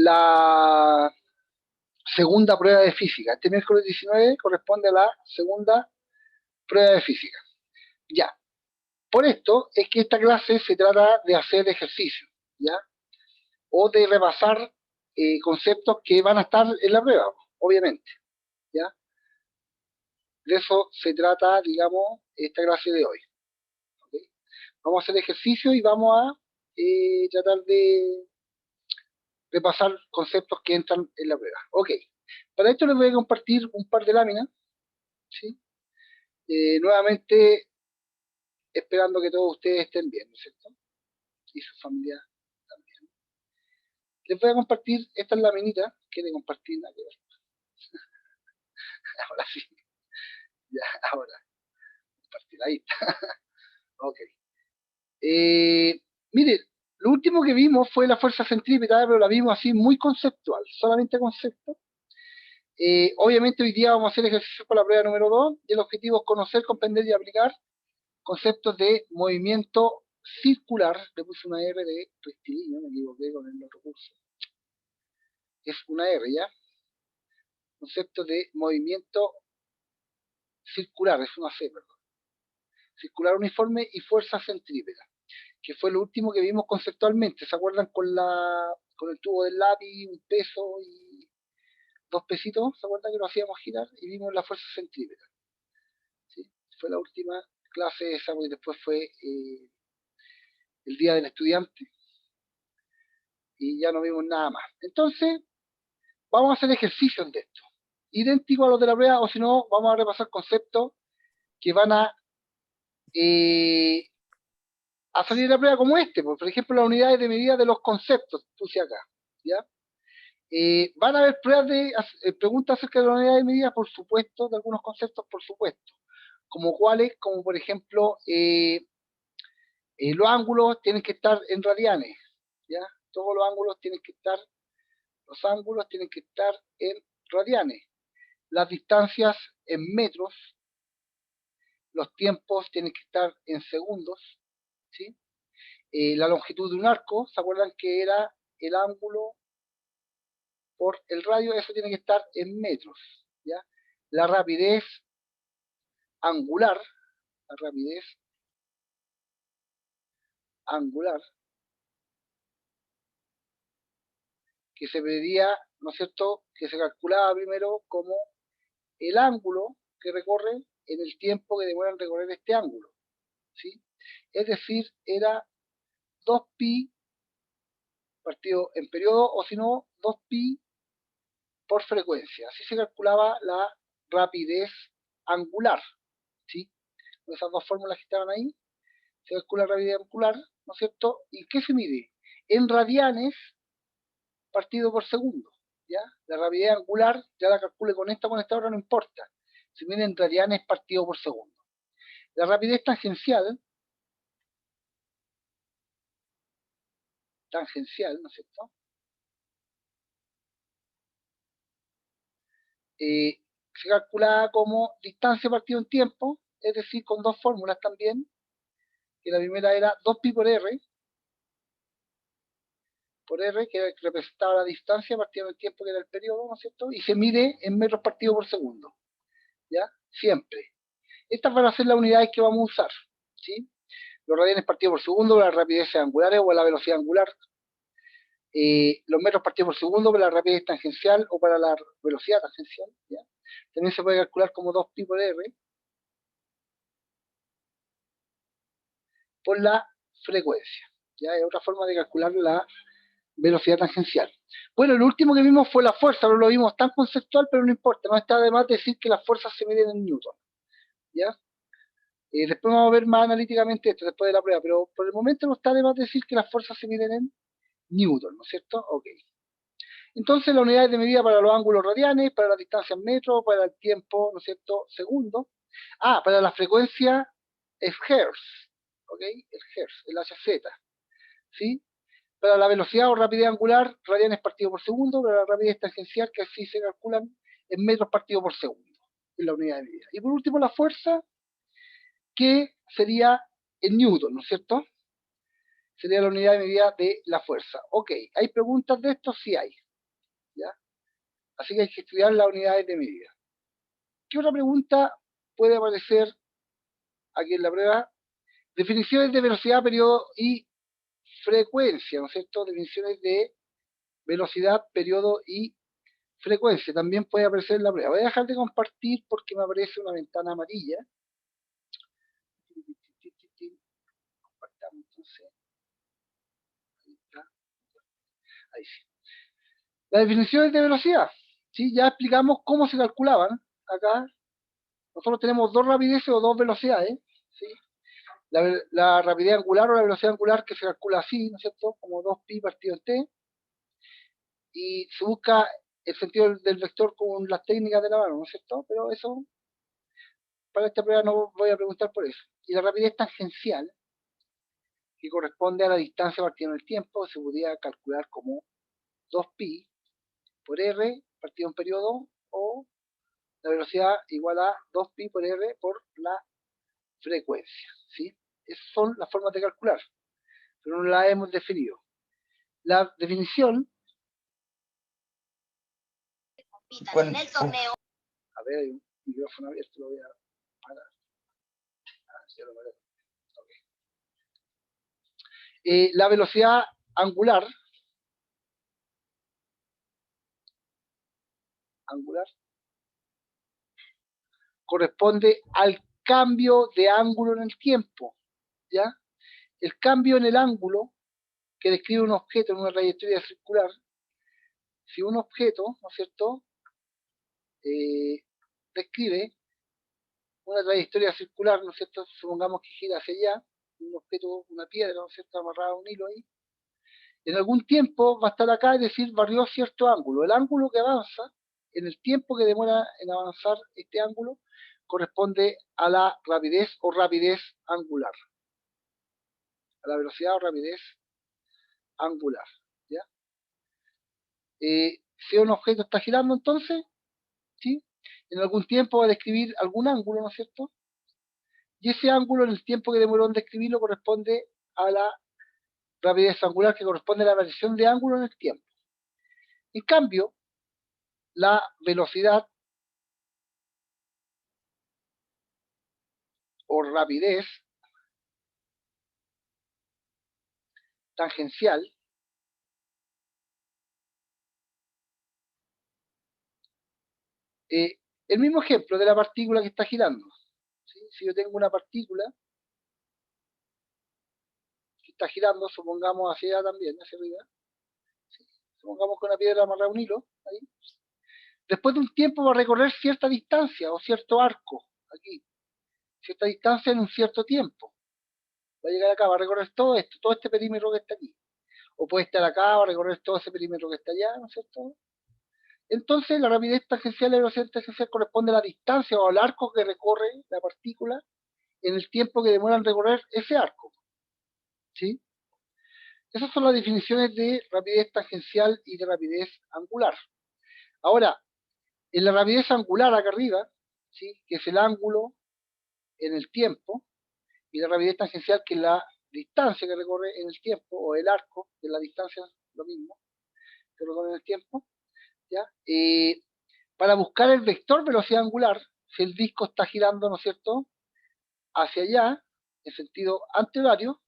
la segunda prueba de física. Este miércoles 19 corresponde a la segunda prueba de física. Ya. Por esto es que esta clase se trata de hacer ejercicio, ¿ya? O de repasar conceptos que van a estar en la prueba, obviamente, ¿ya? De eso se trata, digamos, esta clase de hoy. ¿Okay? Vamos a hacer ejercicio y vamos a tratar de repasar conceptos que entran en la prueba. Ok. Para esto les voy a compartir un par de láminas, ¿sí? Nuevamente, esperando que todos ustedes estén bien, ¿no es cierto? Y su familia también. Les voy a compartir estas laminitas, que de compartir nada que ver. Ahora sí, ya, ahora, compartir, ahí está. Ok. Mire, lo último que vimos fue la fuerza centrípeta, pero la vimos así muy conceptual, solamente concepto. Obviamente hoy día vamos a hacer ejercicio para la prueba número 2 y el objetivo es conocer, comprender y aplicar conceptos de movimiento circular. Le puse una R de rectilíneo, me equivoqué con el otro curso. Es una R, ¿ya? Concepto de movimiento circular, es una C, perdón. Circular uniforme y fuerza centrípeta, que fue lo último que vimos conceptualmente. ¿Se acuerdan con el tubo del lápiz, un peso y 2 pesitos? ¿Se acuerdan que lo hacíamos girar? Y vimos la fuerza centrípeta. ¿Sí? Fue la última clase esa, porque después fue el día del estudiante y ya no vimos nada más. Entonces, vamos a hacer ejercicios de esto, idénticos a los de la prueba, o si no, vamos a repasar conceptos que van a salir de la prueba como este, por ejemplo, las unidades de medida de los conceptos, puse acá, ¿ya? Van a haber pruebas preguntas acerca de las unidades de medida, por supuesto, de algunos conceptos, por supuesto, como cuáles, como por ejemplo, los ángulos tienen que estar en radianes, ¿ya? Todos los ángulos tienen que estar, los ángulos tienen que estar en radianes, las distancias en metros, los tiempos tienen que estar en segundos, ¿sí? La longitud de un arco, ¿se acuerdan que era el ángulo por el radio? Eso tiene que estar en metros, ¿ya? La rapidez angular, la rapidez angular, que se medía, ¿no es cierto?, que se calculaba primero como el ángulo que recorre en el tiempo que demora en recorrer este ángulo, ¿sí? Es decir, era 2pi partido en periodo, o si no, 2pi por frecuencia. Así se calculaba la rapidez angular, ¿sí? Con esas dos fórmulas que estaban ahí, se calcula la rapidez angular, ¿no es cierto? ¿Y qué se mide? En radianes partido por segundo, ¿ya? La rapidez angular, ya la calcule con esta otra, no importa. Se mide en radianes partido por segundo. La rapidez tangencial, ¿no es cierto? Se calculaba como distancia partido en tiempo, es decir, con dos fórmulas también, que la primera era 2pi por r, que representaba la distancia partido en el tiempo, que era el periodo, ¿no es cierto? Y se mide en metros partido por segundo, ¿ya? Siempre. Estas van a ser las unidades que vamos a usar, ¿sí? Los radianes partido por segundo, las rapideces angulares o la velocidad angular, los metros partidos por segundo para la rapidez tangencial o para la velocidad tangencial, ¿ya? También se puede calcular como 2pi por r por la frecuencia, ¿ya? Es otra forma de calcular la velocidad tangencial. Bueno, lo último que vimos fue la fuerza, no lo vimos tan conceptual, pero no importa, no está de más decir que las fuerzas se miden en Newton, ¿ya? Después vamos a ver más analíticamente esto, después de la prueba, pero por el momento no está de más decir que las fuerzas se miden en Newton, ¿no es cierto? Ok. Entonces, las unidades de medida para los ángulos radianes, para la distancia en metros, para el tiempo, ¿no es cierto?, segundo. Para la frecuencia es Hertz, ¿ok? El Hertz, el HZ, ¿sí? Para la velocidad o rapidez angular, radianes partido por segundo. Para la rapidez tangencial, que así se calculan en metros partido por segundo, en la unidad de medida. Y por último, la fuerza, que sería en Newton, ¿no es cierto? Sería la unidad de medida de la fuerza. Ok, ¿hay preguntas de esto? Sí hay. ¿ya? Así que hay que estudiar las unidades de medida. ¿Qué otra pregunta puede aparecer aquí en la prueba? Definiciones de velocidad, periodo y frecuencia, ¿no es cierto? Definiciones de velocidad, periodo y frecuencia. También puede aparecer en la prueba. Voy a dejar de compartir porque me aparece una ventana amarilla. Compartamos entonces. Ahí está. Ahí sí. Las definiciones de velocidad. ¿Sí? Ya explicamos cómo se calculaban. Acá nosotros tenemos dos rapideces o dos velocidades. ¿Sí? La rapidez angular o la velocidad angular que se calcula así, ¿no es cierto? Como 2pi partido en t. Y se busca el sentido del vector con las técnicas de la mano, ¿no es cierto? Pero eso, para esta prueba no voy a preguntar por eso. Y la rapidez tangencial, que corresponde a la distancia partido en el tiempo, se podría calcular como 2pi por r partido en periodo, o la velocidad igual a 2pi por r por la frecuencia, ¿sí? Esas son las formas de calcular, pero no las hemos definido. La definición... En el torneo. A ver, hay un micrófono abierto, lo voy a parar. Ya lo paré. Okay. La velocidad angular corresponde al cambio de ángulo en el tiempo, ¿ya? El cambio en el ángulo que describe un objeto en una trayectoria circular. Si un objeto, ¿no es cierto?, describe una trayectoria circular, ¿no es cierto?, supongamos que gira hacia allá, un objeto, una piedra, ¿no es cierto?, amarrada a un hilo ahí, en algún tiempo va a estar acá, es decir, barrió cierto ángulo. El ángulo que avanza, en el tiempo que demora en avanzar este ángulo, corresponde a la rapidez o rapidez angular. A la velocidad o rapidez angular, ¿ya? Si un objeto está girando entonces, ¿sí?, en algún tiempo va a describir algún ángulo, ¿no es cierto? Y ese ángulo en el tiempo que demoró en describirlo corresponde a la rapidez angular, que corresponde a la variación de ángulo en el tiempo. En cambio, la velocidad o rapidez tangencial el mismo ejemplo de la partícula que está girando, ¿sí? Si yo tengo una partícula que está girando, supongamos hacia allá también, hacia arriba, ¿sí?, supongamos con una piedra amarrada a un hilo, ahí, después de un tiempo va a recorrer cierta distancia o cierto arco, aquí, cierta distancia en un cierto tiempo. Va a llegar acá, va a recorrer todo esto, todo este perímetro que está aquí. O puede estar acá, va a recorrer todo ese perímetro que está allá, ¿no es cierto? Entonces, la rapidez tangencial y la velocidad tangencial corresponde a la distancia o al arco que recorre la partícula en el tiempo que demora en recorrer ese arco, ¿sí? Esas son las definiciones de rapidez tangencial y de rapidez angular. Ahora, en la rapidez angular acá arriba, ¿sí?, que es el ángulo en el tiempo, y la rapidez tangencial, que es la distancia que recorre en el tiempo, o el arco, que es la distancia, lo mismo, que recorre en el tiempo, ¿ya? Para buscar el vector velocidad angular, si el disco está girando, ¿no es cierto?, hacia allá, en sentido antihorario,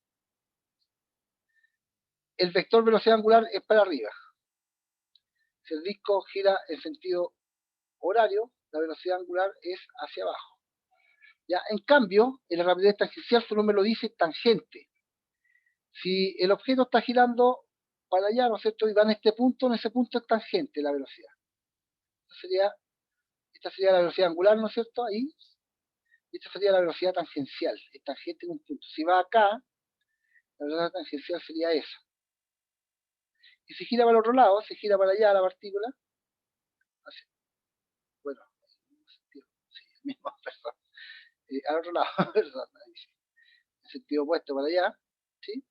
el vector velocidad angular es para arriba. Si el disco gira en sentido horario, la velocidad angular es hacia abajo. ¿Ya? En cambio, en la rapidez tangencial su nombre lo dice tangente. Si el objeto está girando para allá, ¿no es cierto?, y va en este punto, en ese punto es tangente la velocidad. Esta sería la velocidad angular, ¿no es cierto?, ahí. Y esta sería la velocidad tangencial, es tangente en un punto. Si va acá, la velocidad tangencial sería esa. Y si gira para el otro lado, se gira para allá la partícula, así. Bueno, sí, mismo, perdón. Al otro lado, perdón, en sentido opuesto para allá, ¿sí?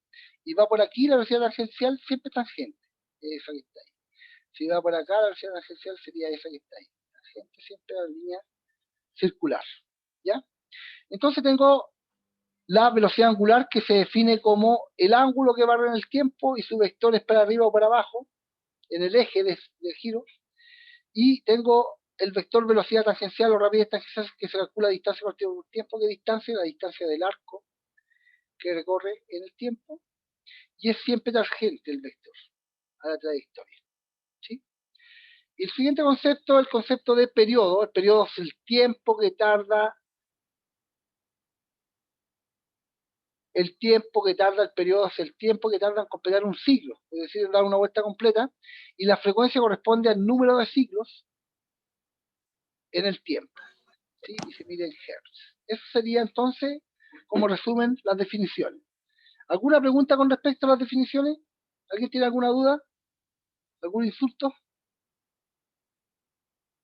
Y va por aquí, la velocidad tangencial siempre tangente, esa que está ahí. Si va por acá, la velocidad tangencial sería esa que está ahí. Tangente siempre a la línea circular, ¿ya? Entonces tengo la velocidad angular, que se define como el ángulo que barre en el tiempo y su vector es para arriba o para abajo, en el eje de giro, y tengo el vector velocidad tangencial o rapidez tangencial que se calcula a distancia partido por tiempo. ¿Qué distancia? La distancia del arco que recorre en el tiempo, y es siempre tangente el vector a la trayectoria, ¿sí? Y el siguiente concepto, el concepto de periodo. El periodo es el tiempo que tarda, el periodo es el tiempo que tarda en completar un ciclo, es decir, en dar una vuelta completa, y la frecuencia corresponde al número de ciclos en el tiempo, ¿sí? Y se mide en hertz. Eso sería entonces, como resumen, las definiciones. ¿Alguna pregunta con respecto a las definiciones? ¿Alguien tiene alguna duda? ¿Algún insulto?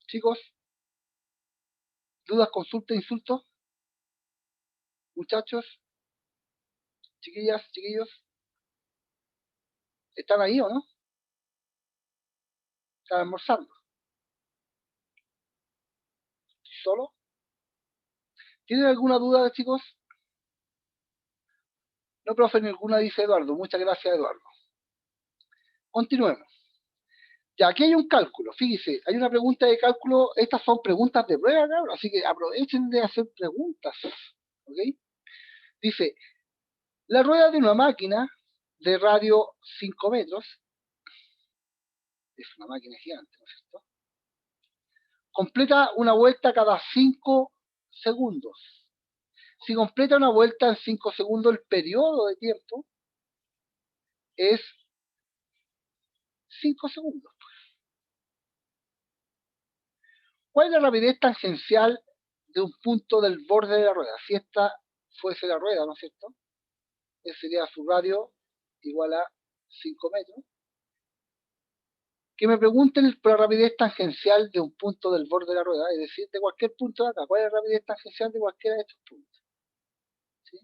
Chicos, dudas, consultas, insultos, muchachos, chiquillas, chiquillos, ¿están ahí o no? ¿Están almorzando? ¿Solo? ¿Tienen alguna duda, chicos? No, profe, ninguna, dice Eduardo. Muchas gracias, Eduardo. Continuemos. Ya, aquí hay un cálculo. Fíjese, hay una pregunta de cálculo. Estas son preguntas de prueba, cabrón, así que aprovechen de hacer preguntas. ¿Ok? Dice, la rueda de una máquina de radio 5 metros, es una máquina gigante, ¿no es cierto?, completa una vuelta cada 5 segundos. Si completa una vuelta en 5 segundos, el periodo de tiempo es 5 segundos. ¿Cuál es la rapidez tangencial de un punto del borde de la rueda? Si esta fuese la rueda, ¿no es cierto?, ese sería su radio igual a 5 metros. Que me pregunten por la rapidez tangencial de un punto del borde de la rueda, es decir, de cualquier punto de acá. ¿Cuál es la rapidez tangencial de cualquiera de estos puntos? ¿Sí?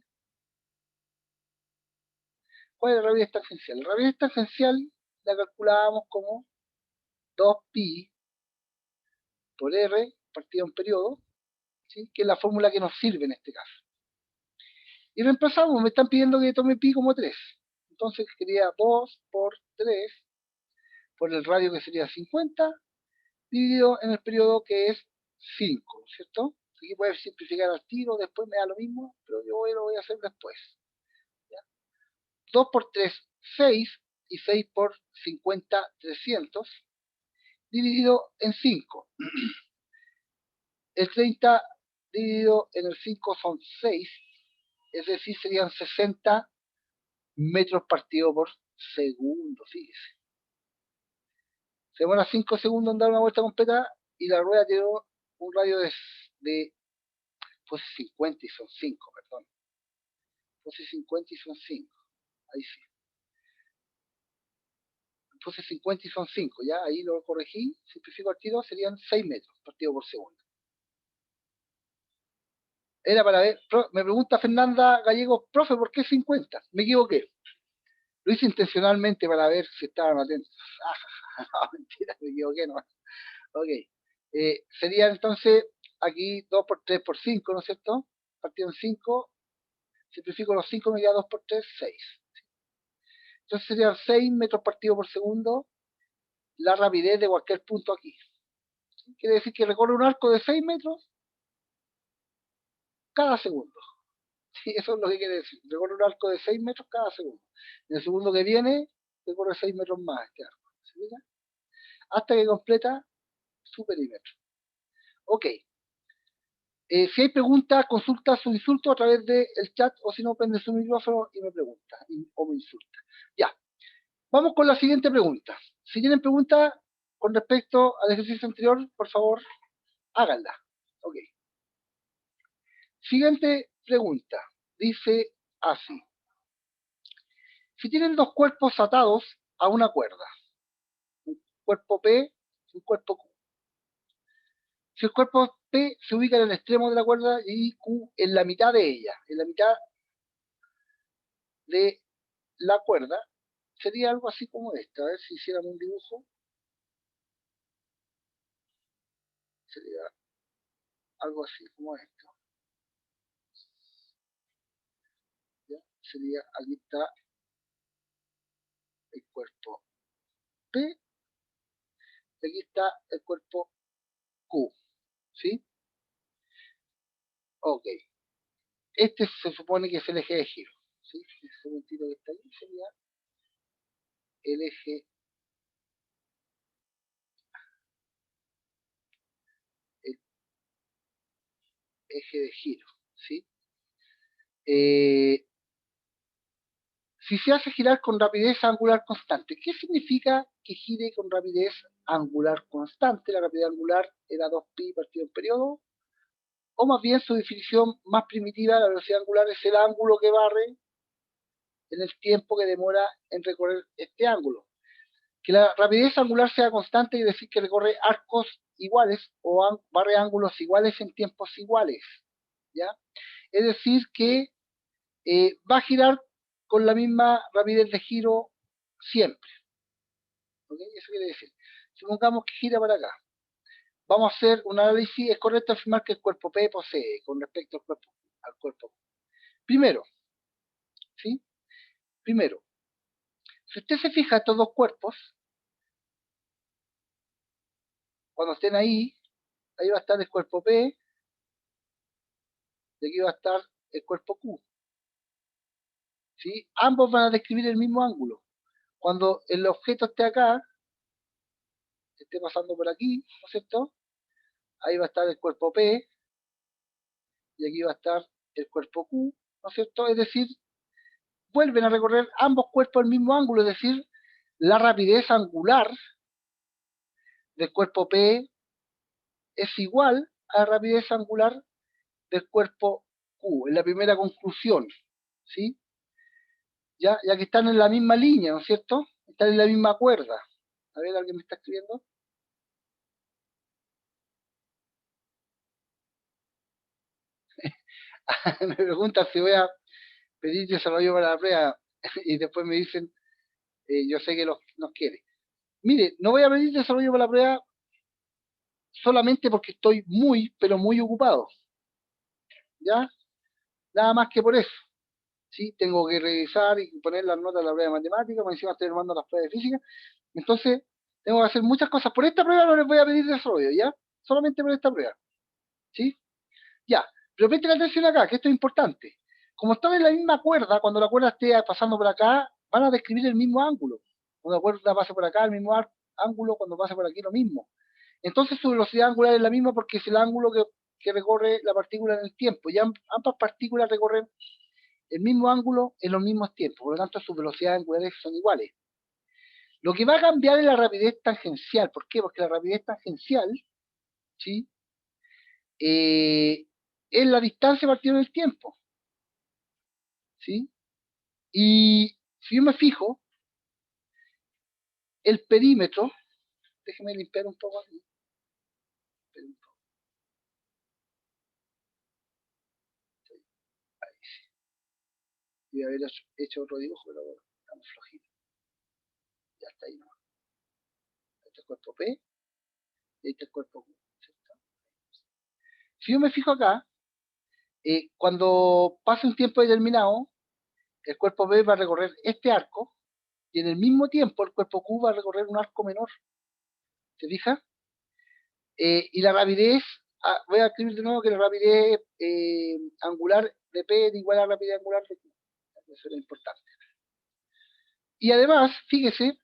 ¿Cuál es la rapidez tangencial? La rapidez tangencial la calculábamos como 2pi por r partido en periodo, ¿sí?, que es la fórmula que nos sirve en este caso. Y reemplazamos, me están pidiendo que tome pi como 3. Entonces quería 2 por 3 por el radio, que sería 50, dividido en el periodo, que es 5, ¿cierto? Aquí puede simplificar al tiro, después me da lo mismo, pero yo lo voy a hacer después. ¿Ya? 2 por 3, 6, y 6 por 50, 300, dividido en 5. El 30 dividido en el 5 son 6, es decir, serían 60 metros partido por segundo, fíjese. Se demora 5 segundos en dar una vuelta completa, y la rueda tiene un radio de pues 50 y son 5, perdón. Puse 50 y son 5. Ahí sí. Puse 50 y son 5, ya, ahí lo corregí, simplifico al tiro, serían 6 metros partido por segundo. Era para ver, me pregunta Fernanda Gallego, profe, ¿por qué 50? Me equivoqué. Lo hice intencionalmente para ver si estaban atentos. No, mentira, me equivoqué nomás. Ok. Sería entonces aquí 2 por 3 por 5, ¿no es cierto? Partido en 5, simplifico los 5, me queda 2 por 3, 6. Entonces serían 6 metros partido por segundo la rapidez de cualquier punto aquí. Quiere decir que recorre un arco de 6 metros cada segundo. Sí, eso es lo que quiere decir. Recorre un arco de 6 metros cada segundo. En el segundo que viene, recorre 6 metros más este arco. ¿Se fija? Hasta que completa su perímetro. Ok. Si hay preguntas, consulta su insulto a través del chat, o si no, prende su micrófono y me pregunta o me insulta. Ya. Vamos con la siguiente pregunta. Si tienen preguntas con respecto al ejercicio anterior, por favor, háganla. Ok. Siguiente pregunta. Dice así. Si tienen dos cuerpos atados a una cuerda, un cuerpo P y un cuerpo Q. Si el cuerpo P se ubica en el extremo de la cuerda y Q en la mitad de ella, en la mitad de la cuerda, sería algo así como esta. A ver si hiciéramos un dibujo. Sería algo así como esto. ¿Ya? Sería, aquí está el cuerpo P y aquí está el cuerpo Q, ¿sí? Ok. Este se supone que es el eje de giro, ¿sí? Ese momentito que está ahí sería el eje de giro, ¿sí? Si se hace girar con rapidez angular constante, ¿qué significa que gire con rapidez angular constante? La rapidez angular era 2pi partido en periodo, o más bien su definición más primitiva, la velocidad angular es el ángulo que barre en el tiempo que demora en recorrer este ángulo. Que la rapidez angular sea constante quiere decir que recorre arcos iguales o barre ángulos iguales en tiempos iguales, ¿ya? Es decir que va a girar con la misma rapidez de giro siempre, ¿ok? Eso quiere decir, supongamos que gira para acá, vamos a hacer un análisis. Es correcto afirmar que el cuerpo P posee con respecto al cuerpo. Primero, ¿sí? Primero, si usted se fija estos dos cuerpos, cuando estén ahí va a estar el cuerpo P y aquí va a estar el cuerpo Q, ¿sí? Ambos van a describir el mismo ángulo. Cuando el objeto esté acá, esté pasando por aquí, ¿no es cierto? Ahí va a estar el cuerpo P y aquí va a estar el cuerpo Q, ¿no es cierto? Es decir, vuelven a recorrer ambos cuerpos el mismo ángulo, es decir, la rapidez angular del cuerpo P es igual a la rapidez angular del cuerpo Q, en la primera conclusión, ¿sí? Ya que están en la misma línea, ¿no es cierto? Están en la misma cuerda. A ver, ¿alguien me está escribiendo? Me preguntan si voy a pedir desarrollo para la prueba y después me dicen, yo sé que nos quiere. Mire, no voy a pedir desarrollo para la prueba solamente porque estoy muy, pero muy ocupado. ¿Ya? Nada más que por eso. ¿Sí? Tengo que revisar y poner las notas de la prueba de matemática, por encima estoy armando las pruebas de física. Entonces, tengo que hacer muchas cosas. Por esta prueba no les voy a pedir desarrollo, ¿ya? Solamente por esta prueba. ¿Sí? Ya. Pero presten atención acá, que esto es importante. Como están en la misma cuerda, cuando la cuerda esté pasando por acá, van a describir el mismo ángulo. Cuando la cuerda pase por acá, el mismo ángulo, cuando pase por aquí, lo mismo. Entonces su velocidad angular es la misma porque es el ángulo que recorre la partícula en el tiempo. Y ambas partículas recorren el mismo ángulo en los mismos tiempos. Por lo tanto, sus velocidades angulares son iguales. Lo que va a cambiar es la rapidez tangencial. ¿Por qué? Porque la rapidez tangencial, ¿sí? Es la distancia partida del tiempo, ¿sí? Y si yo me fijo, el perímetro, déjeme limpiar un poco aquí. Y haber hecho otro dibujo, pero bueno, estamos flojitos. Ya está ahí, ¿no? Este es el cuerpo P y este es el cuerpo Q, ¿cierto? Si yo me fijo acá, cuando pase un tiempo determinado, el cuerpo P va a recorrer este arco y en el mismo tiempo el cuerpo Q va a recorrer un arco menor. ¿Se fija? Y la rapidez, voy a escribir de nuevo que la rapidez angular de P es igual a la rapidez angular de Q. Eso es importante. Y además, fíjese,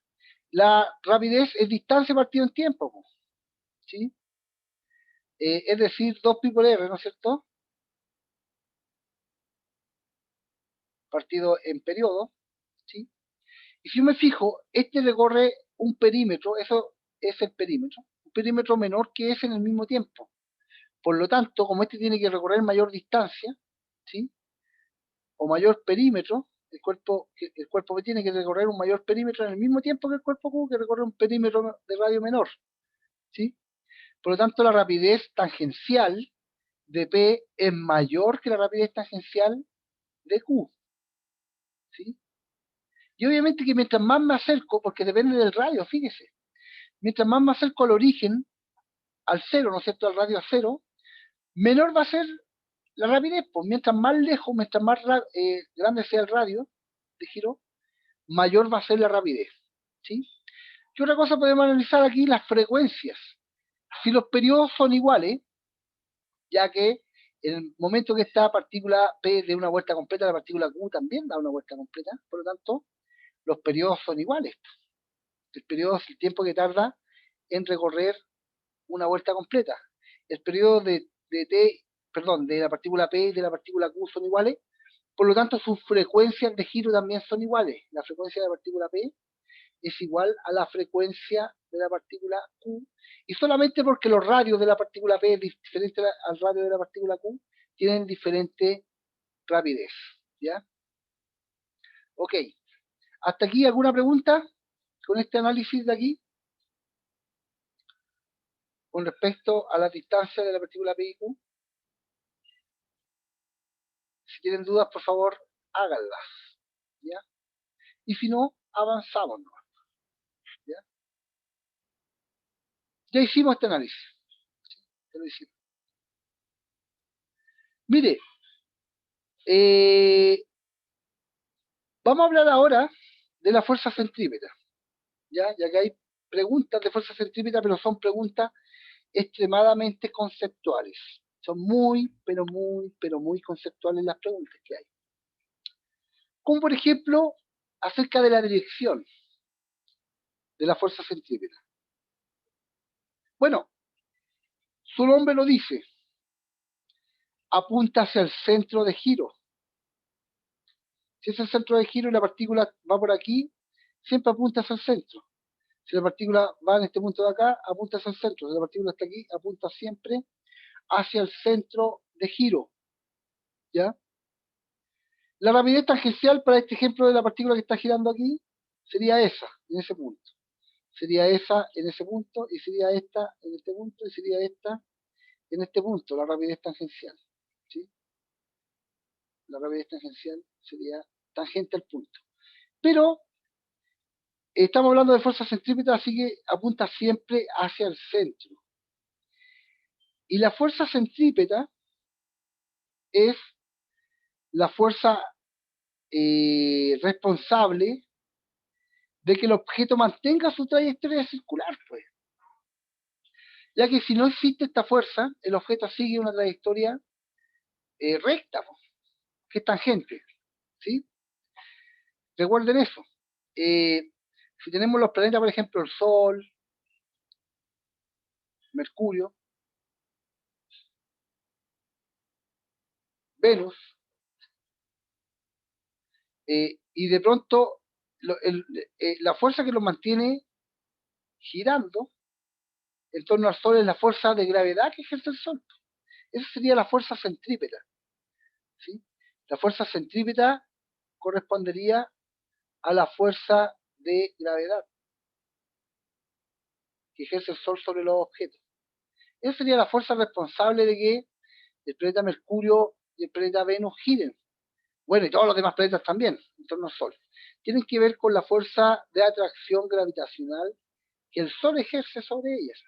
la rapidez es distancia partido en tiempo, ¿sí? Es decir, 2pi por r, ¿no es cierto? Partido en periodo, ¿sí? Y si yo me fijo, este recorre un perímetro, eso es el perímetro, un perímetro menor que ese en el mismo tiempo. Por lo tanto, como este tiene que recorrer mayor distancia, ¿sí? O mayor perímetro, el cuerpo B tiene que recorrer un mayor perímetro en el mismo tiempo que el cuerpo Q, que recorre un perímetro de radio menor, ¿sí? Por lo tanto, la rapidez tangencial de P es mayor que la rapidez tangencial de Q, ¿sí? Y obviamente que mientras más me acerco, porque depende del radio, fíjese, mientras más me acerco al origen, al cero, ¿no es cierto?, al radio cero, menor va a ser la rapidez, pues mientras más lejos, mientras más grande sea el radio de giro, mayor va a ser la rapidez, ¿sí? ¿Qué otra cosa podemos analizar aquí? Las frecuencias. Si los periodos son iguales, ya que en el momento que esta partícula P de una vuelta completa, la partícula Q también da una vuelta completa, por lo tanto, los periodos son iguales. El periodo es el tiempo que tarda en recorrer una vuelta completa. El periodo de T, perdón, de la partícula P y de la partícula Q son iguales, por lo tanto sus frecuencias de giro también son iguales. La frecuencia de la partícula P es igual a la frecuencia de la partícula Q, y solamente porque los radios de la partícula P es diferente al radio de la partícula Q, tienen diferente rapidez. ¿Ya? Ok. ¿Hasta aquí alguna pregunta con este análisis de aquí? Con respecto a la distancia de la partícula P y Q. Si tienen dudas, por favor, háganlas. ¿Ya? Y si no, avanzamos. ¿Ya? Ya hicimos este análisis. Ya lo hicimos. Mire, vamos a hablar ahora de la fuerza centrípeta. ¿Ya? Ya que hay preguntas de fuerza centrípeta, pero son preguntas extremadamente conceptuales. Son muy, pero muy conceptuales las preguntas que hay. Como por ejemplo, acerca de la dirección de la fuerza centrípeta. Bueno, su nombre lo dice. Apunta hacia el centro de giro. Si es el centro de giro y la partícula va por aquí, siempre apunta hacia el centro. Si la partícula va en este punto de acá, apunta hacia el centro. Si la partícula está aquí, apunta siempre hacia el centro de giro. ¿Ya? La rapidez tangencial para este ejemplo de la partícula que está girando aquí sería esa, en ese punto. Sería esa en ese punto, y sería esta en este punto, y sería esta en este punto, la rapidez tangencial. ¿Sí? La rapidez tangencial sería tangente al punto. Pero estamos hablando de fuerza centrípeta, así que apunta siempre hacia el centro. Y la fuerza centrípeta es la fuerza responsable de que el objeto mantenga su trayectoria circular, pues. Ya que si no existe esta fuerza, el objeto sigue una trayectoria recta, pues, que es tangente. ¿Sí? Recuerden eso. Si tenemos los planetas, por ejemplo, el Sol, Mercurio, Venus, y de pronto la fuerza que los mantiene girando en torno al Sol es la fuerza de gravedad que ejerce el Sol. Esa sería la fuerza centrípeta. ¿Sí? La fuerza centrípeta correspondería a la fuerza de gravedad que ejerce el Sol sobre los objetos. Esa sería la fuerza responsable de que el planeta Mercurio y el planeta Venus giren. Bueno, y todos los demás planetas también, en torno al Sol. Tienen que ver con la fuerza de atracción gravitacional que el Sol ejerce sobre ellas.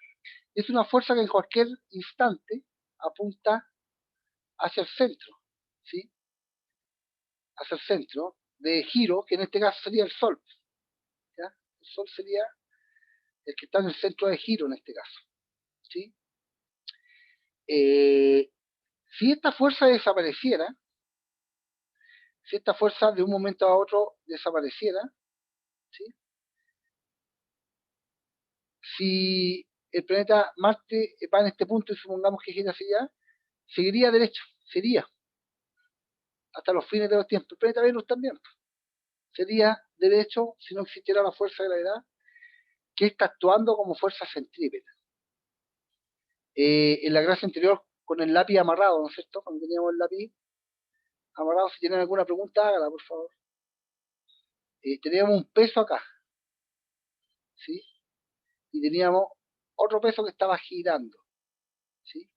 Es una fuerza que en cualquier instante apunta hacia el centro, ¿sí? Hacia el centro de giro, que en este caso sería el Sol. ¿Ya? El Sol sería el que está en el centro de giro en este caso, ¿sí? Si esta fuerza desapareciera, si esta fuerza de un momento a otro desapareciera, ¿sí? Si el planeta Marte va en este punto y supongamos que gira hacia allá, seguiría derecho, sería, hasta los fines de los tiempos. El planeta Venus también sería derecho si no existiera la fuerza de gravedad que está actuando como fuerza centrípeta. En la clase anterior, con el lápiz amarrado, ¿no es cierto? Cuando teníamos el lápiz amarrado, si tienen alguna pregunta, hágala, por favor. Teníamos un peso acá, ¿sí? Y teníamos otro peso que estaba girando, ¿sí?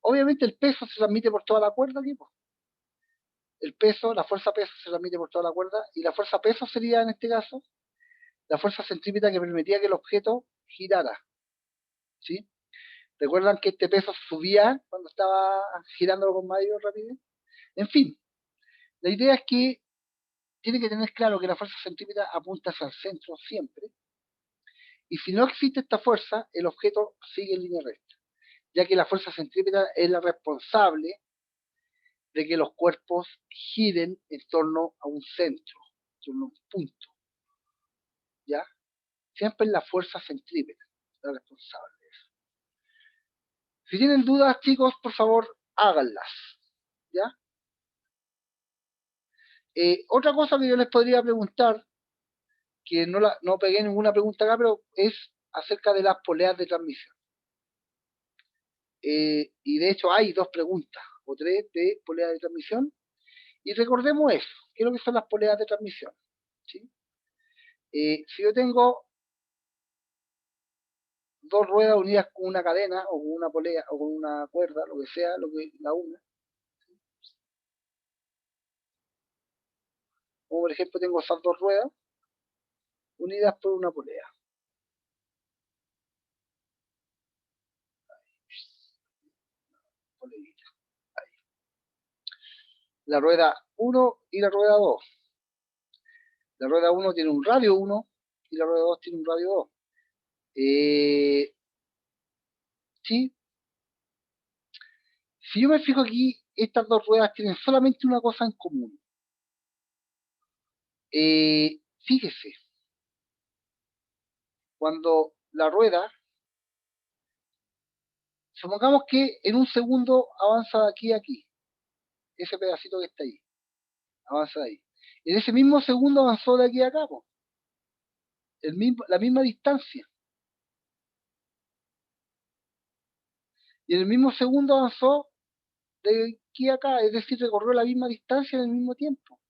Obviamente el peso se transmite por toda la cuerda aquí, pues. El peso, la fuerza peso se transmite por toda la cuerda, y la fuerza peso sería en este caso la fuerza centrípeta que permitía que el objeto girara, ¿sí? ¿Recuerdan que este peso subía cuando estaba girándolo con mayor rapidez? En fin, la idea es que tiene que tener claro que la fuerza centrípeta apunta hacia el centro siempre, Y si no existe esta fuerza, el objeto sigue en línea recta, ya que la fuerza centrípeta es la responsable de que los cuerpos giren en torno a un centro, en torno a un punto. ¿Ya? Siempre es la fuerza centrípeta la responsable de eso. Si tienen dudas, chicos, por favor, háganlas. ¿Ya? Otra cosa que yo les podría preguntar, que no pegué ninguna pregunta acá, pero es acerca de las poleas de transmisión. Y de hecho hay 2 preguntas o 3 de poleas de transmisión. Y recordemos eso, ¿qué es lo que son las poleas de transmisión? ¿Sí? Si yo tengo 2 ruedas unidas con una cadena o con una polea o con una cuerda, lo que sea, lo que la una. Como por ejemplo tengo esas 2 ruedas unidas por una polea. La rueda 1 y la rueda 2. La rueda 1 tiene un radio 1 y la rueda 2 tiene un radio 2. ¿Sí? Si yo me fijo aquí, estas 2 ruedas tienen solamente una cosa en común. Fíjese, cuando la rueda, supongamos que en un segundo avanza de aquí a aquí, ese pedacito que está ahí, avanza de ahí. En ese mismo segundo avanzó de aquí a acá, la misma distancia. Y en el mismo segundo avanzó de aquí a acá, es decir, recorrió la misma distancia en el mismo tiempo.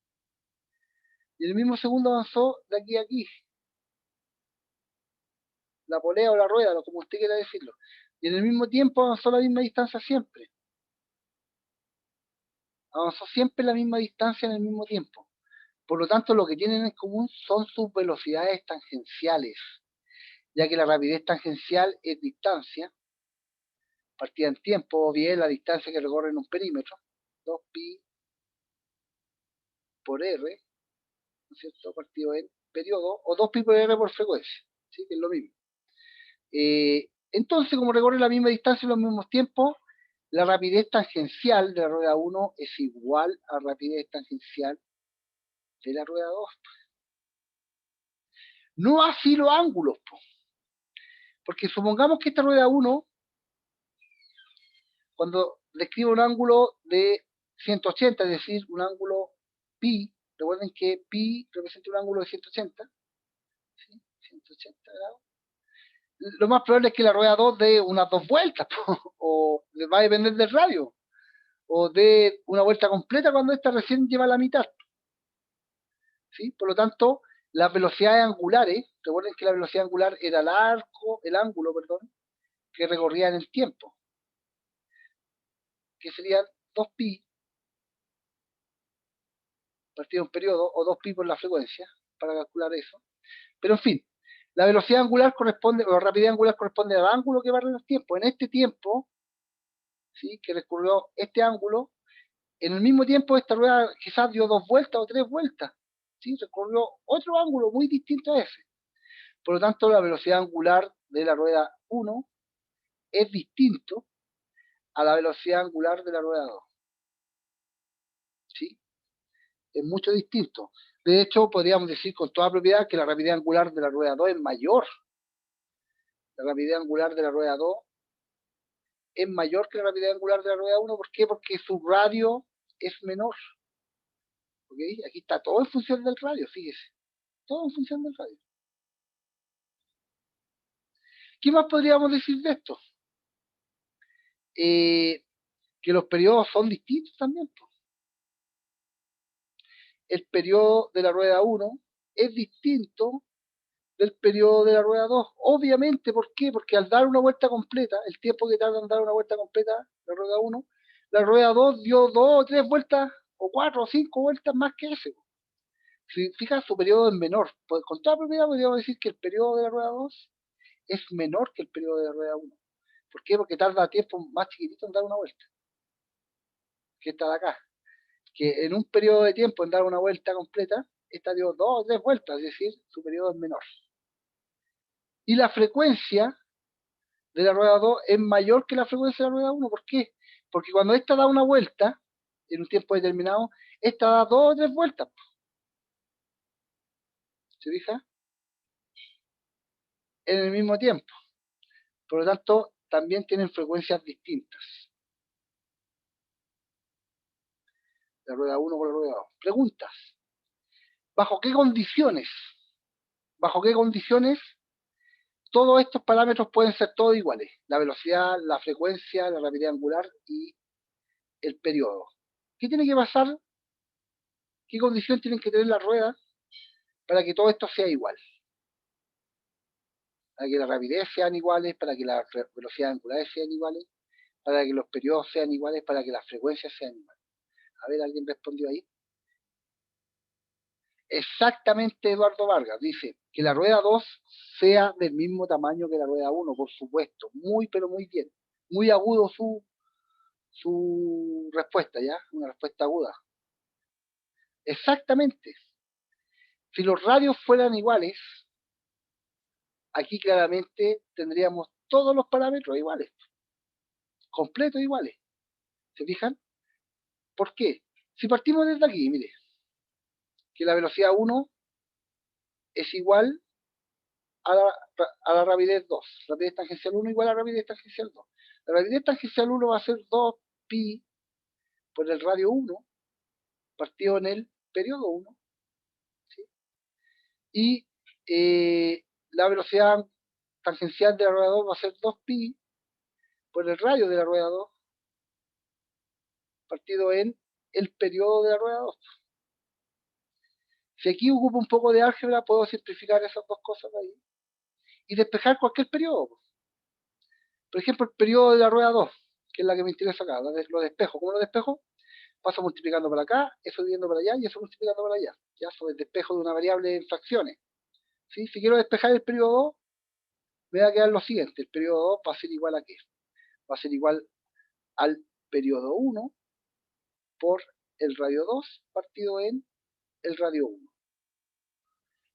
Y en el mismo segundo avanzó de aquí a aquí. La polea o la rueda, como usted quiera decirlo. Y en el mismo tiempo avanzó la misma distancia siempre. Avanzó siempre la misma distancia en el mismo tiempo. Por lo tanto, lo que tienen en común son sus velocidades tangenciales, ya que la rapidez tangencial es distancia, partida en tiempo, o bien la distancia que recorre en un perímetro, 2pi por r, ¿no es cierto?, partido en periodo, o 2pi por r por frecuencia, ¿sí?, que es lo mismo. Entonces, como recorre la misma distancia en los mismos tiempos, la rapidez tangencial de la rueda 1 es igual a la rapidez tangencial de la rueda 2. No así los ángulos, porque supongamos que esta rueda 1, cuando describe un ángulo de 180, es decir, un ángulo pi, recuerden que pi representa un ángulo de 180, ¿sí? 180 grados. Lo más probable es que la rueda 2 dé unas 2 vueltas, o va a depender del radio, o dé una vuelta completa cuando esta recién lleva la mitad. ¿Sí? Por lo tanto, las velocidades angulares, recuerden que la velocidad angular era el ángulo, que recorría en el tiempo, que serían 2pi partido de un periodo, o 2pi por la frecuencia, para calcular eso. Pero en fin, la velocidad angular corresponde, o la rapidez angular corresponde al ángulo que va en el tiempo. En este tiempo, ¿sí?, que recorrió este ángulo, en el mismo tiempo esta rueda quizás dio 2 vueltas o 3 vueltas, ¿sí?, recorrió otro ángulo muy distinto a ese. Por lo tanto, la velocidad angular de la rueda 1 es distinto a la velocidad angular de la rueda 2. ¿Sí? Es mucho distinto. De hecho, podríamos decir con toda propiedad que la rapidez angular de la rueda 2 es mayor. La rapidez angular de la rueda 2 es mayor que la rapidez angular de la rueda 1. ¿Por qué? Porque su radio es menor. ¿Okay? Aquí está todo en función del radio, fíjese. Todo en función del radio. ¿Qué más podríamos decir de esto? Que los periodos son distintos también. El periodo de la rueda 1 es distinto del periodo de la rueda 2. Obviamente, ¿por qué? Porque al dar una vuelta completa, el tiempo que tarda en dar una vuelta completa la rueda 1, la rueda 2 dio 2 o 3 vueltas, o 4 o 5 vueltas más que ese. Si fijas, su periodo es menor. Pues, con toda propiedad podríamos decir que el periodo de la rueda 2 es menor que el periodo de la rueda 1. ¿Por qué? Porque tarda tiempo más chiquitito en dar una vuelta que esta de acá. Que en un periodo de tiempo en dar una vuelta completa, esta dio 2 o 3 vueltas, es decir, su periodo es menor. y la frecuencia de la rueda 2 es mayor que la frecuencia de la rueda 1. ¿Por qué? Porque cuando esta da una vuelta, en un tiempo determinado, esta da 2 o 3 vueltas. ¿Se fija? En el mismo tiempo. Por lo tanto, también tienen frecuencias distintas. La rueda 1 con la rueda 2. Preguntas. ¿Bajo qué condiciones? ¿Bajo qué condiciones todos estos parámetros pueden ser todos iguales? La velocidad, la frecuencia, la rapidez angular y el periodo. ¿Qué tiene que pasar? ¿Qué condición tienen que tener las ruedas para que todo esto sea igual? Para que la rapidez sean iguales, para que las velocidades angulares sean iguales, para que los periodos sean iguales, para que las frecuencias sean iguales. A ver, ¿alguien respondió ahí? Exactamente, Eduardo Vargas dice que la rueda 2 sea del mismo tamaño que la rueda 1, por supuesto. Muy, pero muy bien. Muy agudo su respuesta, ¿ya? Una respuesta aguda. Exactamente. Si los radios fueran iguales, aquí claramente tendríamos todos los parámetros iguales, completos iguales. ¿Se fijan? ¿Por qué? Si partimos desde aquí, mire, que la velocidad 1 es igual a la rapidez 2. Rapidez tangencial 1 igual a rapidez tangencial 2. La rapidez tangencial 1 va a ser 2pi por el radio 1 partido en el periodo 1. ¿Sí? Y la velocidad tangencial de la rueda 2 va a ser 2pi por el radio de la rueda 2 partido en el periodo de la rueda 2. Si aquí ocupo un poco de álgebra, puedo simplificar esas dos cosas de ahí y despejar cualquier periodo. Por ejemplo, el periodo de la rueda 2, que es la que me interesa acá, lo despejo. ¿Cómo lo despejo? Paso multiplicando para acá, eso dividiendo para allá y eso multiplicando para allá. Ya sobre el despejo de una variable en fracciones. ¿Sí? Si quiero despejar el periodo 2, me va a quedar lo siguiente. El periodo 2 va a ser igual a ¿qué? Va a ser igual al periodo 1 por el radio 2 partido en el radio 1.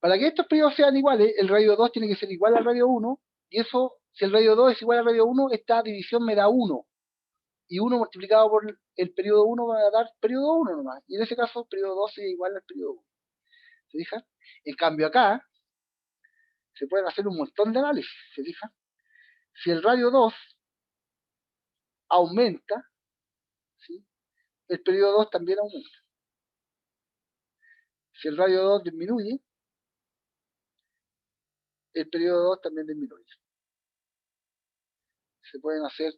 Para que estos periodos sean iguales, el radio 2 tiene que ser igual al radio 1, y eso, si el radio 2 es igual al radio 1, esta división me da 1. Y 1 multiplicado por el periodo 1 va a dar periodo 1 nomás. Y en ese caso, el periodo 2 sería igual al periodo 1. ¿Se fijan? En cambio acá, se pueden hacer un montón de análisis. ¿Se fijan? Si el radio 2 aumenta, ¿sí? El periodo 2 también aumenta. Si el radio 2 disminuye, el periodo 2 también disminuye. Se pueden hacer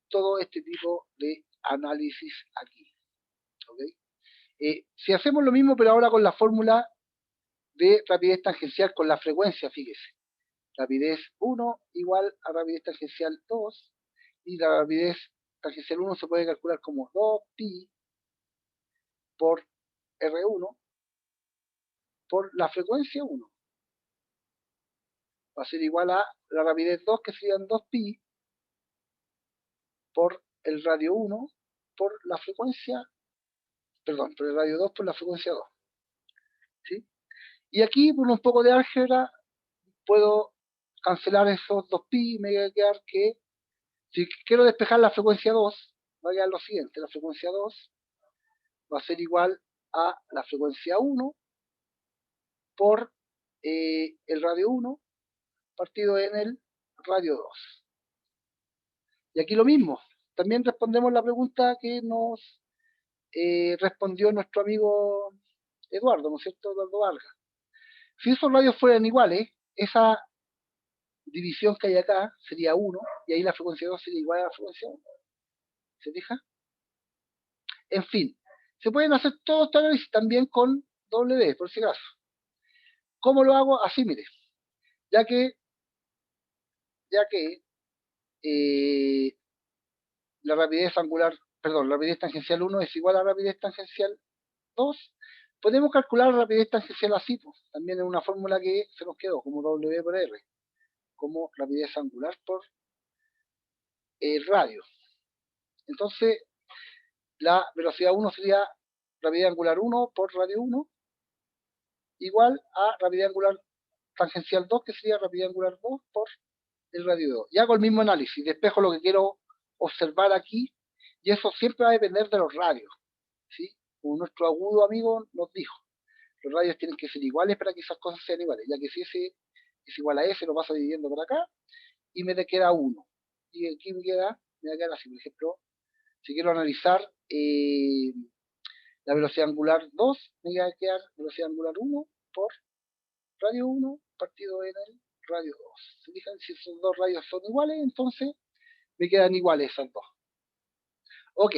todo este tipo de análisis aquí. ¿Okay? Si hacemos lo mismo, pero ahora con la fórmula de rapidez tangencial con la frecuencia, fíjese. Rapidez 1 igual a rapidez tangencial 2, y la rapidez tangencial 1 se puede calcular como 2pi por R1 por la frecuencia 1. Va a ser igual a la rapidez 2, que serían 2pi por el radio 1 por la frecuencia, perdón, por el radio 2 por la frecuencia 2. ¿Sí? Y aquí, por un poco de álgebra, puedo cancelar esos 2pi y me va a quedar que, si quiero despejar la frecuencia 2, va a quedar lo siguiente: la frecuencia 2 va a ser igual a la frecuencia 1 por el radio 1 partido en el radio 2. Y aquí lo mismo, también respondemos la pregunta que nos respondió nuestro amigo Eduardo, ¿no es cierto? Eduardo Vargas. Si esos radios fueran iguales, esa división que hay acá sería 1, y ahí la frecuencia 2 sería igual a la frecuencia 1. ¿Se fija? En fin, se pueden hacer todos estos análisis también con W, por si acaso. ¿Cómo lo hago? Así, mire. Ya que eh, la rapidez angular, perdón, la rapidez tangencial 1 es igual a la rapidez tangencial 2, podemos calcular la rapidez tangencial así, pues, también en una fórmula que se nos quedó, como W por R, como rapidez angular por el radio. Entonces, la velocidad 1 sería rapidez angular 1 por radio 1, igual a rapidez angular tangencial 2, que sería rapidez angular 2 por el radio 2. Y hago el mismo análisis, despejo lo que quiero observar aquí, y eso siempre va a depender de los radios, ¿sí? Como nuestro agudo amigo nos dijo, los radios tienen que ser iguales para que esas cosas sean iguales, ya que si ese es igual a S, lo paso dividiendo por acá, y me queda 1. Y aquí me va a quedar así, por ejemplo, si quiero analizar la velocidad angular 2, me va a quedar velocidad angular 1 por radio 1 partido en el radio 2. ¿Se fijan? Si esos dos radios son iguales, entonces me quedan iguales esas dos. Ok.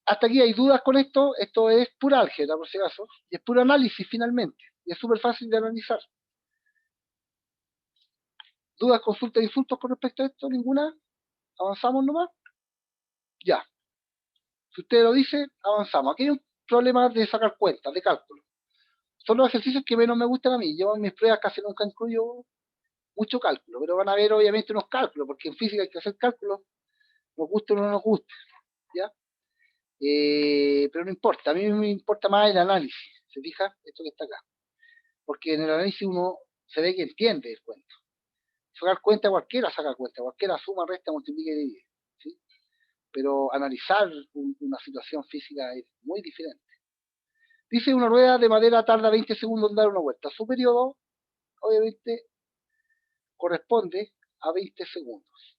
Hasta aquí hay dudas con esto. Esto es pura álgebra, por si acaso. Y es puro análisis, finalmente. Y es súper fácil de analizar. ¿Dudas, consultas, insultos con respecto a esto? ¿Ninguna? ¿Avanzamos nomás? Ya. Si usted lo dice, avanzamos. Aquí hay un problema de sacar cuentas, de cálculo. Son los ejercicios que menos me gustan a mí. Yo en mis pruebas casi nunca incluyo mucho cálculo, pero van a ver obviamente unos cálculos, porque en física hay que hacer cálculos, nos guste o no nos guste, ¿ya? Pero no importa, a mí me importa más el análisis, ¿se fija? Esto que está acá. Porque en el análisis uno se ve que entiende el cuento. Sacar cuenta cualquiera saca cuenta, cualquiera suma, resta, multiplica y divide, ¿sí? Pero analizar una situación física es muy diferente. Dice, una rueda de madera tarda 20 segundos en dar una vuelta. Su periodo, obviamente, corresponde a 20 segundos.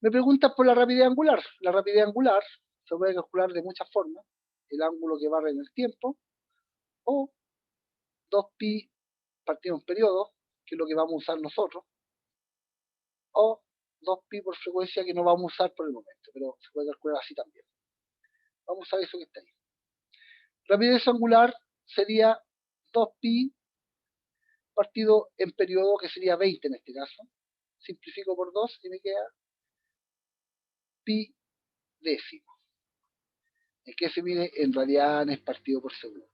Me preguntas por la rapidez angular. La rapidez angular se puede calcular de muchas formas. El ángulo que barre en el tiempo, o 2pi partido en periodo, que es lo que vamos a usar nosotros, o 2pi por frecuencia, que no vamos a usar por el momento, pero se puede calcular así también. Vamos a usar eso que está ahí. Rapidez angular sería 2pi partido en periodo, que sería 20 en este caso. Simplifico por 2 y me queda pi décimo. Es que se mide en radianes partido por segundo.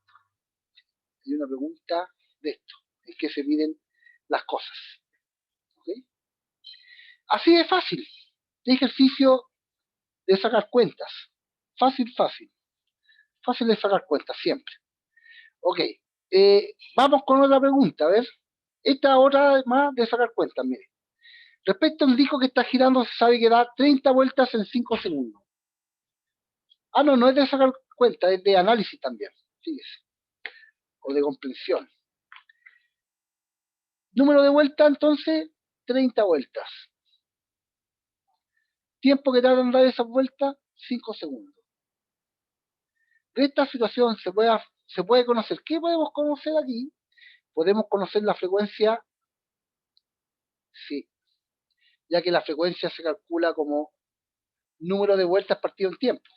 Hay una pregunta de esto, es que se miden las cosas. ¿Okay? Así de fácil. De ejercicio de sacar cuentas. Fácil, fácil. Fácil de sacar cuentas, siempre. Ok. Vamos con otra pregunta, a ver. Esta otra más de sacar cuentas, mire. Respecto a un disco que está girando, se sabe que da 30 vueltas en 5 segundos. Ah, no, no es de sacar cuentas, es de análisis también. Fíjese. O de comprensión. Número de vueltas, entonces, 30 vueltas. Tiempo que tarda en dar esas vueltas, 5 segundos. De esta situación se puede conocer. ¿Qué podemos conocer aquí? Podemos conocer la frecuencia, sí, ya que la frecuencia se calcula como número de vueltas partido en tiempo.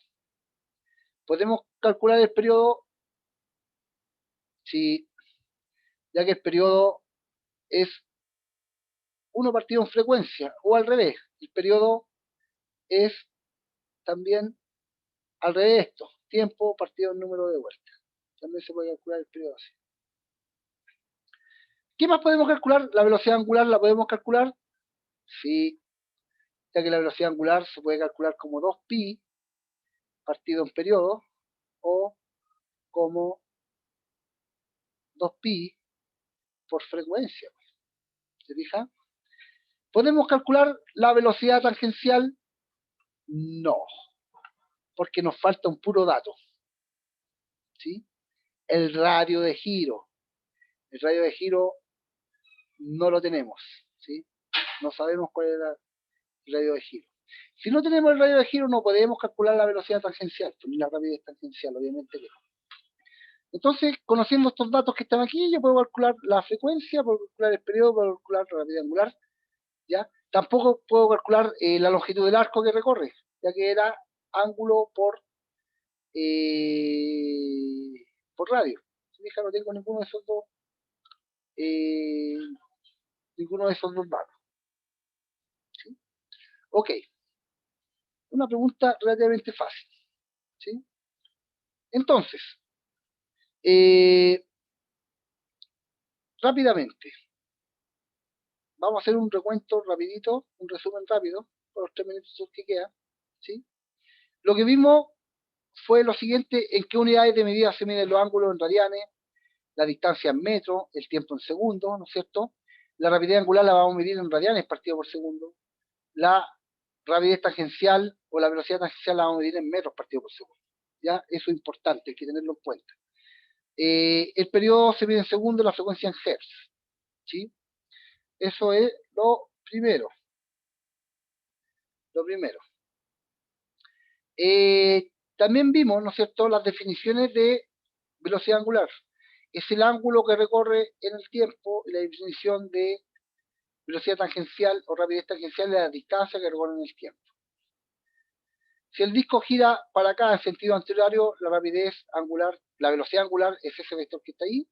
Podemos calcular el periodo, sí, ya que el periodo es 1 partido en frecuencia, o al revés, el periodo es también al revés esto, tiempo partido en número de vueltas. También se puede calcular el periodo así. ¿Qué más podemos calcular? La velocidad angular la podemos calcular, sí, ya que la velocidad angular se puede calcular como 2pi partido en periodo, o como 2pi por frecuencia. ¿Se fija? ¿Podemos calcular la velocidad tangencial? No, porque nos falta un puro dato, ¿sí? El radio de giro. El radio de giro no lo tenemos, ¿sí? No sabemos cuál es el radio de giro. Si no tenemos el radio de giro, no podemos calcular la velocidad tangencial, ni la rapidez tangencial, obviamente que no. Entonces, conociendo estos datos que están aquí, yo puedo calcular la frecuencia, puedo calcular el periodo, puedo calcular la rapidez angular, ¿ya? Tampoco puedo calcular la longitud del arco que recorre, ya que era ángulo por radio. Si fija, no tengo ninguno de esos dos datos. ¿Sí? Ok. Una pregunta relativamente fácil. ¿Sí? Entonces, rápidamente, vamos a hacer un recuento rapidito, un resumen rápido, por los 3 minutos que quedan. ¿Sí? Lo que vimos fue lo siguiente: en qué unidades de medida se miden los ángulos en radianes, la distancia en metros, el tiempo en segundos, ¿no es cierto? La rapidez angular la vamos a medir en radianes partido por segundo. La rapidez tangencial o la velocidad tangencial la vamos a medir en metros partido por segundo. ¿Ya? Eso es importante, hay que tenerlo en cuenta. El periodo se mide en segundos, la frecuencia en hertz. ¿Sí? Eso es lo primero. Lo primero. También vimos, ¿no es cierto?, las definiciones de velocidad angular. Es el ángulo que recorre en el tiempo, y la definición de velocidad tangencial o rapidez tangencial es la distancia que recorre en el tiempo. Si el disco gira para acá en sentido anterior, la rapidez angular, la velocidad angular es ese vector que está ahí,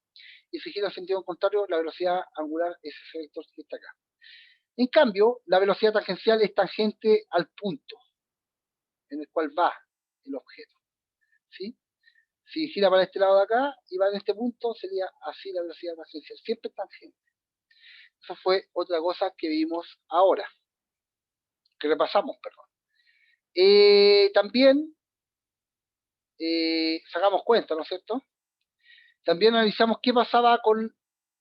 y si gira en sentido contrario, la velocidad angular es ese vector que está acá. En cambio, la velocidad tangencial es tangente al punto en el cual va el objeto. ¿Sí? Si gira para este lado de acá y va en este punto, sería así la velocidad tangencial, siempre tangente. Eso fue otra cosa que vimos ahora, que repasamos, perdón. También sacamos cuenta, ¿no es cierto? También analizamos qué pasaba con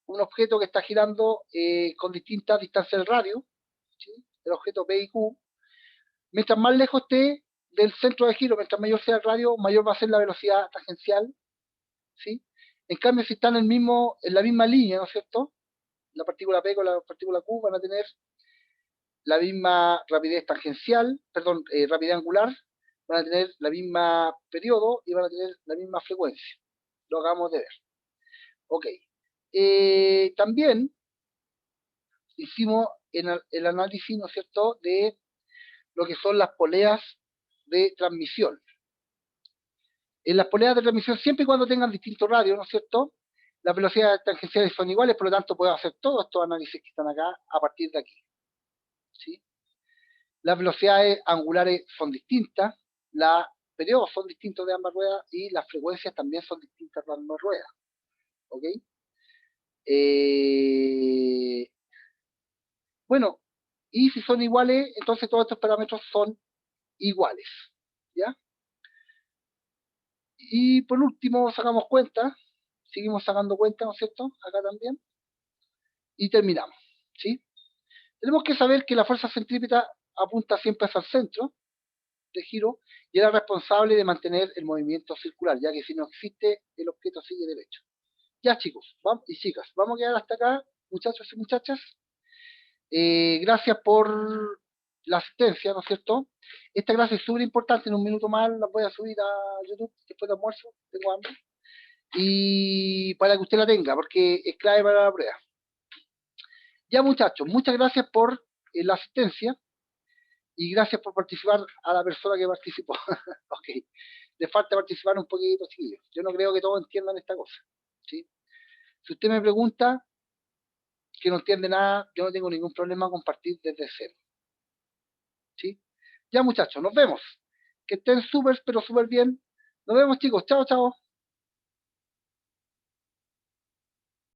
un objeto que está girando con distintas distancias del radio, ¿sí? El objeto P y Q. Mientras más lejos esté del centro de giro, mientras mayor sea el radio, mayor va a ser la velocidad tangencial, ¿sí? En cambio, si están en la misma línea, ¿no es cierto? La partícula P con la partícula Q van a tener la misma rapidez tangencial, perdón, rapidez angular, van a tener la misma periodo y van a tener la misma frecuencia. Lo acabamos de ver. Ok. También hicimos el análisis, ¿no es cierto?, de lo que son las poleas de transmisión. En las poleas de transmisión, siempre y cuando tengan distintos radios, ¿no es cierto?, las velocidades tangenciales son iguales, por lo tanto puedo hacer todos estos análisis que están acá a partir de aquí. ¿Sí? Las velocidades angulares son distintas, los periodos son distintos de ambas ruedas y las frecuencias también son distintas de ambas ruedas. ¿Ok? Bueno, y si son iguales, entonces todos estos parámetros son iguales. ¿Ya? Y por último, sacamos cuenta, seguimos sacando cuenta, ¿no es cierto? Acá también. Y terminamos. ¿Sí? Tenemos que saber que la fuerza centrípeta apunta siempre hacia el centro de giro y era responsable de mantener el movimiento circular, ya que si no existe, el objeto sigue derecho. Ya, chicos vamos, y chicas, vamos a quedar hasta acá, muchachos y muchachas. Gracias por la asistencia, ¿no es cierto? Esta clase es súper importante, en un minuto más la voy a subir a YouTube después de almuerzo, tengo hambre. Y para que usted la tenga, porque es clave para la prueba. Ya, muchachos, muchas gracias por la asistencia y gracias por participar a la persona que participó. Ok, le falta participar un poquito, chiquillos. Yo no creo que todos entiendan esta cosa. ¿Sí? Si usted me pregunta que no entiende nada, yo no tengo ningún problema en compartir desde cero. ¿Sí? Ya, muchachos, nos vemos. Que estén súper, pero súper bien. Nos vemos, chicos. Chao, chao.